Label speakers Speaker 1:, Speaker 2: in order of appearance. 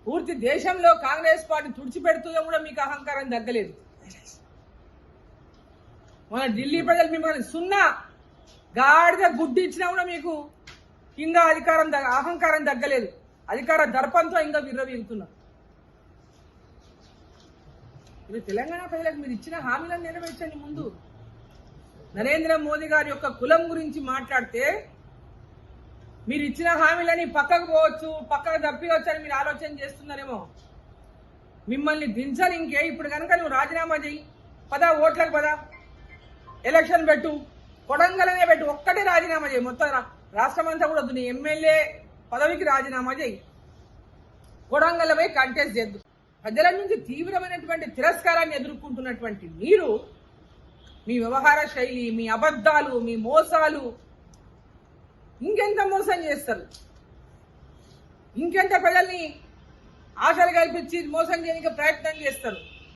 Speaker 1: పూర్తి దేశంలో కాంగ్రెస్ పార్టీ తుడిచిపెడుతూ కూడా మీకు అహంకారం తగ్గలేదు. మన ఢిల్లీ ప్రజలు మిమ్మల్ని సున్నా గాడిగా గుడ్డి ఇచ్చినా కూడా మీకు ఇంకా అహంకారం తగ్గలేదు. అధికార దర్పంతో ఇంకా విర్రవీగుతున్నారు. ఇది తెలంగాణ ప్రజలకు మీరు ఇచ్చిన హామీలను నెరవేర్చండి. ముందు నరేంద్ర మోదీ గారి యొక్క కులం గురించి మాట్లాడితే మీరు ఇచ్చిన హామీలని పక్కకు పోవచ్చు, పక్కకు తప్పివచ్చు అని మీరు ఆలోచన చేస్తున్నారేమో. మిమ్మల్ని దించాలి ఇంకే. ఇప్పుడు కనుక నువ్వు రాజీనామా చేయి, పదా ఓట్లకు పదా, ఎలక్షన్ పెట్టు, కొడంగలనే పెట్టు, ఒక్కటే రాజీనామా చేయి. మొత్తం రాష్ట్రం అంతా కూడా వద్దు, నీ ఎమ్మెల్యే పదవికి రాజీనామా చేయి, కొడంగలపై కంటెస్ట్ చేద్దు. ప్రజల నుంచి తీవ్రమైనటువంటి తిరస్కారాన్ని ఎదుర్కొంటున్నటువంటి మీరు మీ వ్యవహార శైలి, మీ అబద్ధాలు, మీ మోసాలు ఇంకెంత మోసం చేస్తారు, ఇంకెంత ప్రజల్ని ఆశలు కల్పించి మోసం చేయడానికి ప్రయత్నం చేస్తారు.